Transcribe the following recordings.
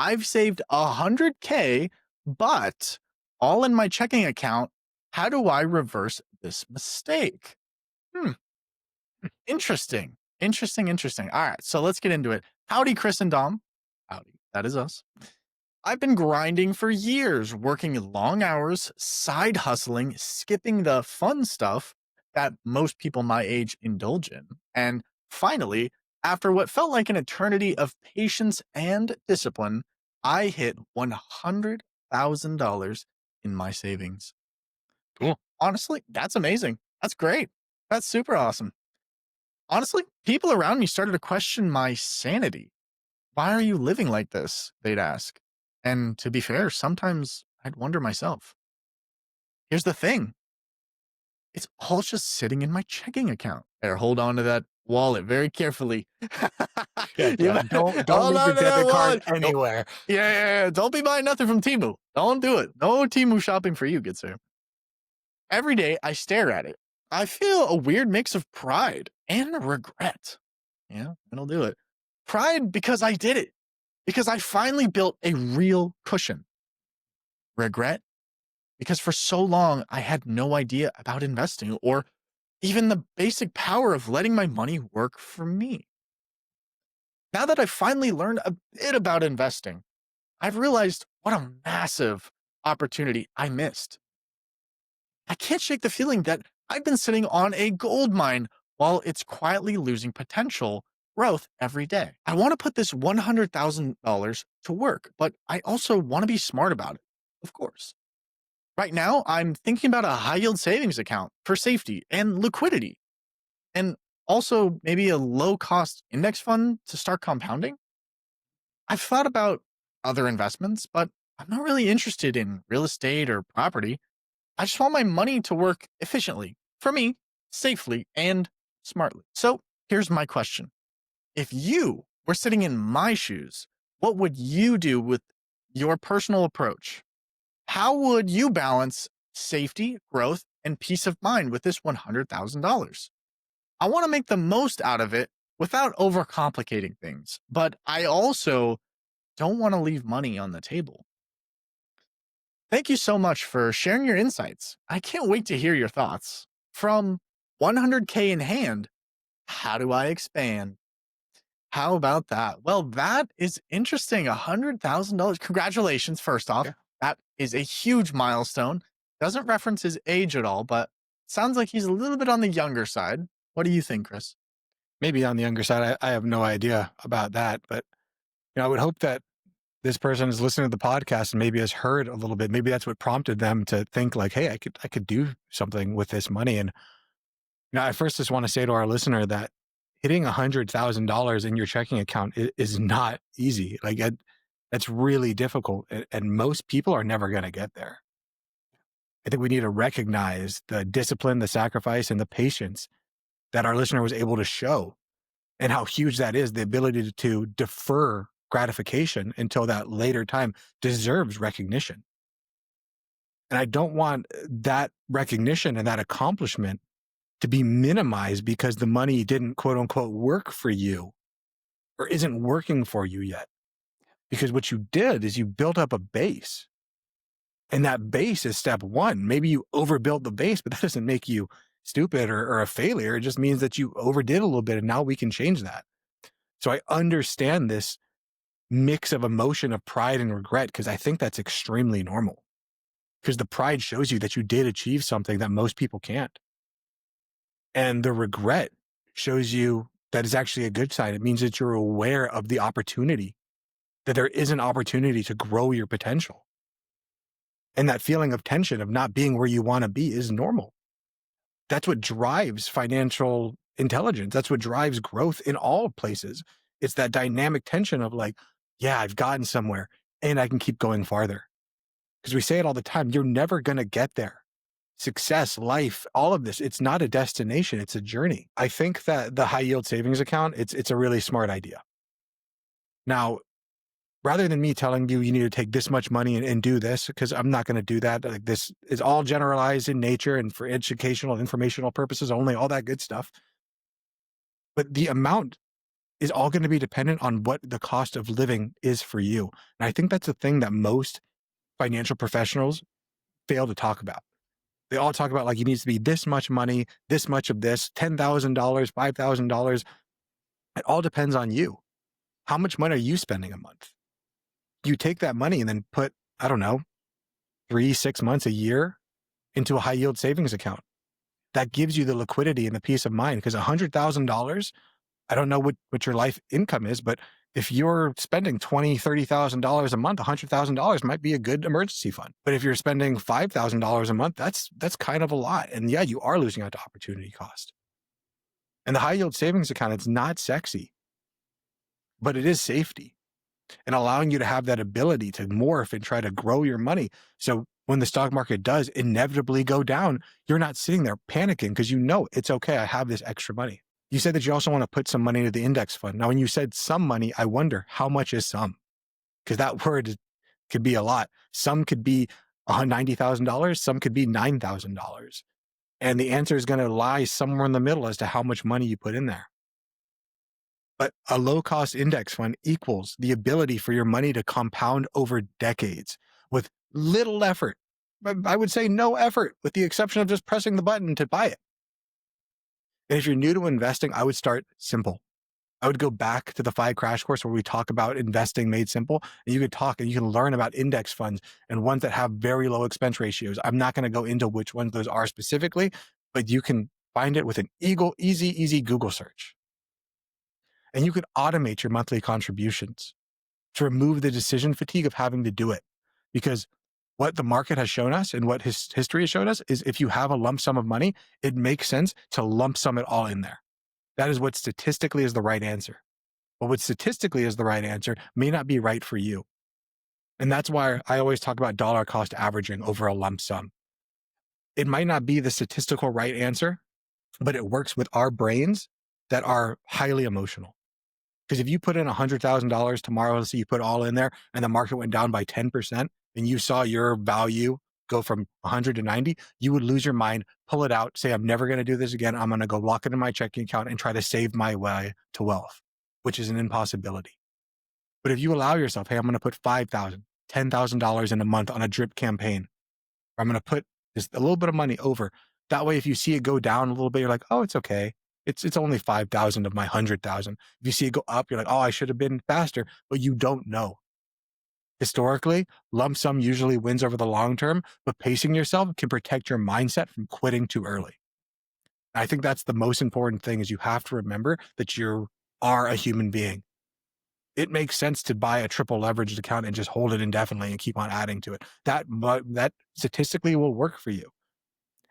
I've saved 100K, but all in my checking account. How do I reverse this mistake? Hmm. Interesting. Interesting. All right. So let's get into it. Howdy, Chris and Dom. Howdy. That is us. I've been grinding for years, working long hours, side hustling, skipping the fun stuff that most people my age indulge in. And finally, after what felt like an eternity of patience and discipline, I hit $100,000 in my savings. Cool. Honestly, that's amazing. That's great. That's super awesome. Honestly, people around me started to question my sanity. Why are you living like this? They'd ask. And to be fair, sometimes I'd wonder myself. Here's the thing, it's all just sitting in my checking account. There, hold on to that wallet very carefully. Yeah, You yeah. Don't hold leave on your to that debit card wallet. anywhere. Yeah. Don't be buying nothing from Timu. Don't do it. No Timu shopping for you, good sir. Every day I stare at it. I feel a weird mix of pride and regret. Yeah, it'll do it. Pride because I did it, because I finally built a real cushion. Regret because for so long I had no idea about investing or even the basic power of letting my money work for me. Now that I've finally learned a bit about investing, I've realized what a massive opportunity I missed. I can't shake the feeling that I've been sitting on a gold mine while it's quietly losing potential growth every day. I want to put this $100,000 to work, but I also want to be smart about it, of course. Right now, I'm thinking about a high yield savings account for safety and liquidity, and also maybe a low cost index fund to start compounding. I've thought about other investments, but I'm not really interested in real estate or property. I just want my money to work efficiently for me, safely, and smartly. So here's my question. If you were sitting in my shoes, what would you do with your personal approach? How would you balance safety, growth, and peace of mind with this $100,000? I want to make the most out of it without overcomplicating things, but I also don't want to leave money on the table. Thank you so much for sharing your insights. I can't wait to hear your thoughts. From 100K in hand, how do I expand? How about that? Well, that is interesting. $100,000. Congratulations, first off. Yeah. That is a huge milestone. Doesn't reference his age at all, but sounds like he's a little bit on the younger side. What do you think, Chris? Maybe on the younger side, I have no idea about that, but I would hope that this person is listening to the podcast and maybe has heard a little bit. Maybe that's what prompted them to think like, hey, I could do something with this money. And I first just want to say to our listener that hitting $100,000 in your checking account is not easy. Like that's really difficult, and most people are never going to get there. I think we need to recognize the discipline, the sacrifice, and the patience that our listener was able to show, and how huge that is. The ability to defer gratification until that later time deserves recognition. And I don't want that recognition and that accomplishment to be minimized because the money didn't quote unquote work for you or isn't working for you yet. Because what you did is you built up a base, and that base is step one. Maybe you overbuilt the base, but that doesn't make you stupid or a failure. It just means that you overdid a little bit, and now we can change that. So I understand this mix of emotion of pride and regret, because I think that's extremely normal, because the pride shows you that you did achieve something that most people can't. And the regret shows you that is actually a good side. It means that you're aware of the opportunity, that there is an opportunity to grow your potential. And that feeling of tension of not being where you want to be is normal. That's what drives financial intelligence. That's what drives growth in all places. It's that dynamic tension of like, yeah, I've gotten somewhere and I can keep going farther. Because we say it all the time, you're never going to get there. Success, life, all of this, it's not a destination, it's a journey. I think that the high yield savings account, it's a really smart idea. Now, rather than me telling you need to take this much money and do this, because I'm not going to do that. Like, this is all generalized in nature and for educational and informational purposes only, all that good stuff. But the amount is all going to be dependent on what the cost of living is for you. And I think that's the thing that most financial professionals fail to talk about. They all talk about like, it needs to be this much money, this much of this, $10,000, $5,000. It all depends on you. How much money are you spending a month? You take that money and then put, I don't know, 3-6 months, a year into a high yield savings account. That gives you the liquidity and the peace of mind, because $100,000, I don't know what your life income is, but if you're spending $20,000, $30,000 a month, $100,000 might be a good emergency fund. But if you're spending $5,000 a month, that's kind of a lot. And yeah, you are losing out to opportunity cost. And the high yield savings account, it's not sexy, but it is safety and allowing you to have that ability to morph and try to grow your money. So when the stock market does inevitably go down, you're not sitting there panicking because you know it's okay. I have this extra money. You said that you also want to put some money into the index fund. Now, when you said some money, I wonder how much is some? Because that word could be a lot. Some could be $90,000. Some could be $9,000. And the answer is going to lie somewhere in the middle as to how much money you put in there. But a low-cost index fund equals the ability for your money to compound over decades with little effort. I would say no effort, with the exception of just pressing the button to buy it. And if you're new to investing, I would start simple. I would go back to the 5 crash course where we talk about investing made simple, and you could talk and you can learn about index funds and ones that have very low expense ratios. I'm not going to go into which ones those are specifically, but you can find it with an easy Google search. And you could automate your monthly contributions to remove the decision fatigue of having to do it. Because what the market has shown us and what history has shown us is if you have a lump sum of money, it makes sense to lump sum it all in there. That is what statistically is the right answer. But what statistically is the right answer may not be right for you. And that's why I always talk about dollar cost averaging over a lump sum. It might not be the statistical right answer, but it works with our brains that are highly emotional. Because if you put in $100,000 tomorrow, let's say you put all in there and the market went down by 10% and you saw your value go from 100 to 90, you would lose your mind, pull it out, say, I'm never going to do this again. I'm going to go lock it in my checking account and try to save my way to wealth, which is an impossibility. But if you allow yourself, hey, I'm going to put $5,000, $10,000 in a month on a drip campaign, or I'm going to put just a little bit of money over. That way, if you see it go down a little bit, you're like, oh, it's okay. It's only 5,000 of my 100,000. If you see it go up, you're like, oh, I should have been faster, but you don't know. Historically, lump sum usually wins over the long term, but pacing yourself can protect your mindset from quitting too early. I think that's the most important thing, is you have to remember that you are a human being. It makes sense to buy a triple leveraged account and just hold it indefinitely and keep on adding to it. That statistically will work for you.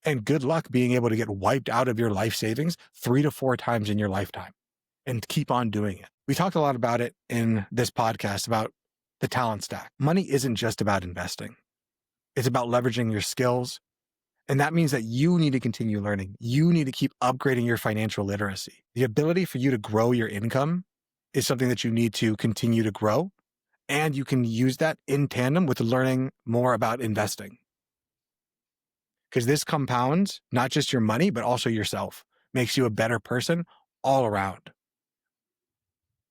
And good luck being able to get wiped out of your life savings 3 to 4 times in your lifetime and keep on doing it. We talked a lot about it in this podcast about the talent stack. Money isn't just about investing. It's about leveraging your skills. And that means that you need to continue learning. You need to keep upgrading your financial literacy. The ability for you to grow your income is something that you need to continue to grow. And you can use that in tandem with learning more about investing. Because this compounds not just your money, but also yourself, makes you a better person all around.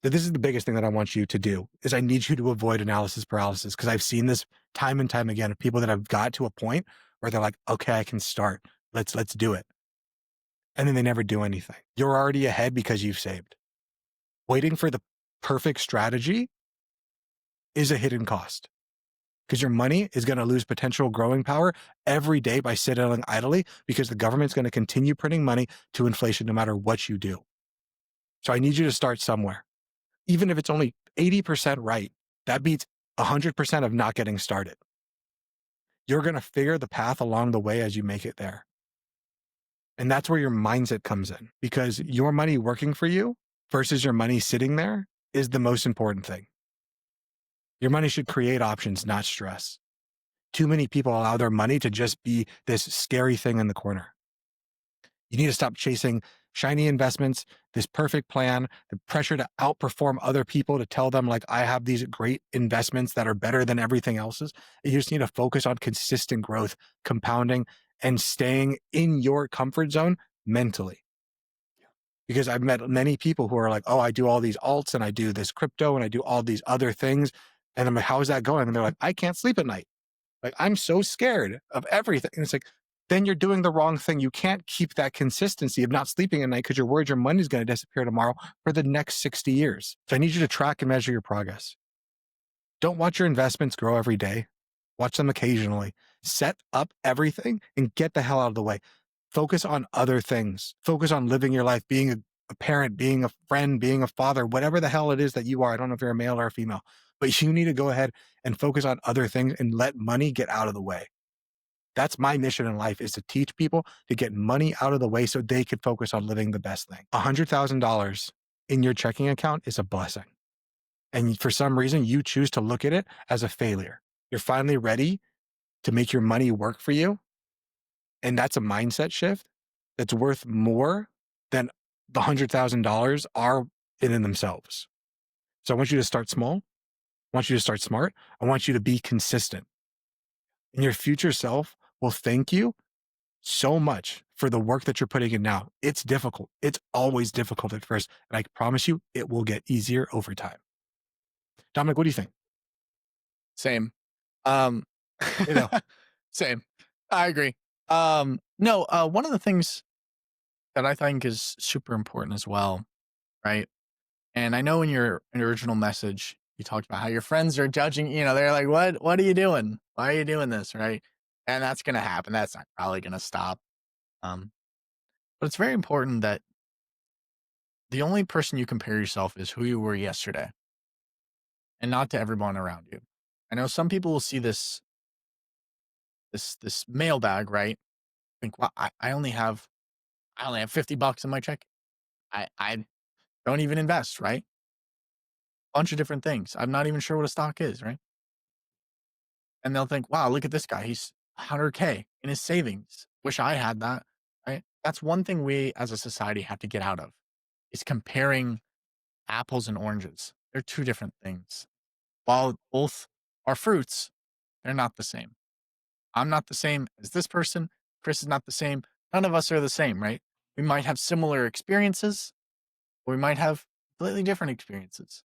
So this is the biggest thing that I want you to do, is I need you to avoid analysis paralysis, because I've seen this time and time again of people that have got to a point where they're like, okay, I can start. Let's do it. And then they never do anything. You're already ahead because you've saved. Waiting for the perfect strategy is a hidden cost, because your money is going to lose potential growing power every day by sitting idly, because the government's going to continue printing money to inflation no matter what you do. So I need you to start somewhere. Even if it's only 80% right, that beats 100% of not getting started. You're going to figure the path along the way as you make it there. And that's where your mindset comes in, because your money working for you versus your money sitting there is the most important thing. Your money should create options, not stress. Too many people allow their money to just be this scary thing in the corner. You need to stop chasing shiny investments, this perfect plan, the pressure to outperform other people, to tell them like, I have these great investments that are better than everything else's. You just need to focus on consistent growth, compounding, and staying in your comfort zone mentally. because I've met many people who are like, oh, I do all these alts and I do this crypto and I do all these other things. And I'm like, how is that going? And they're like, I can't sleep at night. Like, I'm so scared of everything. And it's like, then you're doing the wrong thing. You can't keep that consistency of not sleeping at night because you're worried your money's going to disappear tomorrow for the next 60 years. So I need you to track and measure your progress. Don't watch your investments grow every day. Watch them occasionally. Set up everything and get the hell out of the way. Focus on other things. Focus on living your life, being a parent, being a friend, being a father, whatever the hell it is that you are. I don't know if you're a male or a female, but you need to go ahead and focus on other things and let money get out of the way. That's my mission in life, is to teach people to get money out of the way so they can focus on living the best thing. $100,000 in your checking account is a blessing. And for some reason, you choose to look at it as a failure. You're finally ready to make your money work for you. And that's a mindset shift that's worth more than the $100,000 are in themselves. So I want you to start small. I want you to start smart. I want you to be consistent. And your future self will thank you so much for the work that you're putting in now. It's difficult. It's always difficult at first. And I promise you, it will get easier over time. Dominic, what do you think? Same. Same. I agree. No, one of the things that I think is super important as well, right? And I know in your original message, you talked about how your friends are judging, they're like, what are you doing? Why are you doing this? Right. And that's going to happen. That's not probably going to stop. But it's very important that the only person you compare yourself is who you were yesterday and not to everyone around you. I know some people will see this mailbag, right? Think, well, I only have $50 in my check. I don't even invest, right? Bunch of different things. I'm not even sure what a stock is, right? And they'll think, wow, look at this guy. He's 100K in his savings. Wish I had that, right? That's one thing we as a society have to get out of, is comparing apples and oranges. They're two different things. While both are fruits, they're not the same. I'm not the same as this person. Chris is not the same. None of us are the same, right? We might have similar experiences, or we might have completely different experiences.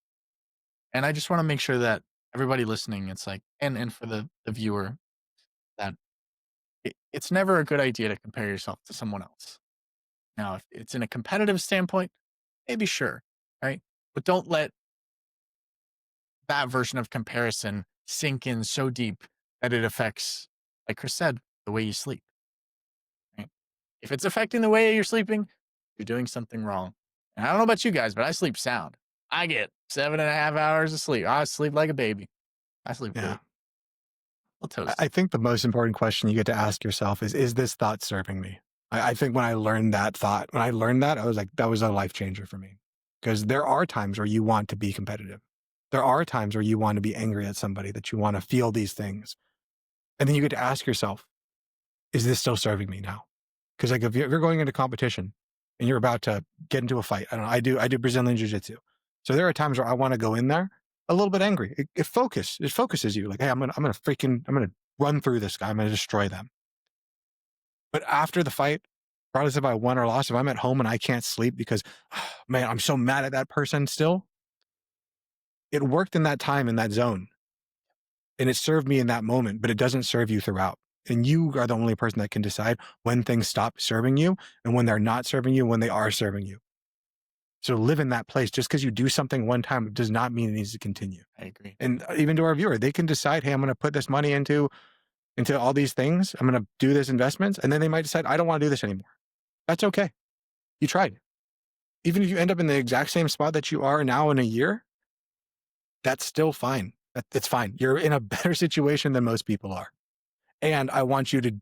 And I just want to make sure that everybody listening, it's like, and for the viewer, that it's never a good idea to compare yourself to someone else. Now, if it's in a competitive standpoint, maybe sure, right? But don't let that version of comparison sink in so deep that it affects, like Chris said, the way you sleep. Right? If it's affecting the way you're sleeping, you're doing something wrong. And I don't know about you guys, but I sleep sound. I get 7.5 hours of sleep. I sleep like a baby. I sleep great. Well, toast. I think the most important question you get to ask yourself is this thought serving me? I think when I learned that, I was like, that was a life changer for me. Because there are times where you want to be competitive. There are times where you want to be angry at somebody, that you want to feel these things. And then you get to ask yourself, is this still serving me now? Because like if you're going into competition and you're about to get into a fight, I don't know, I do Brazilian jiu-jitsu. So there are times where I want to go in there a little bit angry. It focuses you, like, hey, I'm gonna run through this guy. I'm gonna destroy them. But after the fight, regardless if I won or lost, if I'm at home and I can't sleep because, man, I'm so mad at that person still, it worked in that time, in that zone. And it served me in that moment, but it doesn't serve you throughout. And you are the only person that can decide when things stop serving you and when they're not serving you, when they are serving you. So live in that place. Just because you do something one time does not mean it needs to continue. I agree. And even to our viewer, they can decide, hey, I'm going to put this money into all these things. I'm going to do this investments. And then they might decide, I don't want to do this anymore. That's okay. You tried. Even if you end up in the exact same spot that you are now in a year, that's still fine. It's fine. You're in a better situation than most people are. And I want you to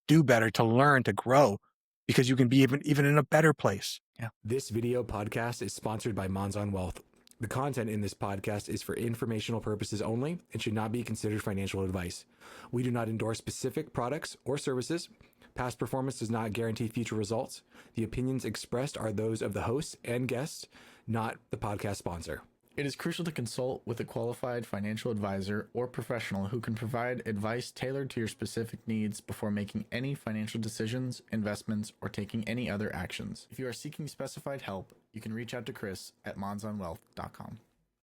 do better, to learn, to grow, because you can be even in a better place. Yeah. This video podcast is sponsored by Monzon Wealth. The content in this podcast is for informational purposes only and should not be considered financial advice. We do not endorse specific products or services. Past performance does not guarantee future results. The opinions expressed are those of the hosts and guests, not the podcast sponsor. It is crucial to consult with a qualified financial advisor or professional who can provide advice tailored to your specific needs before making any financial decisions, investments, or taking any other actions. If you are seeking specified help, you can reach out to Chris at monzonwealth.com.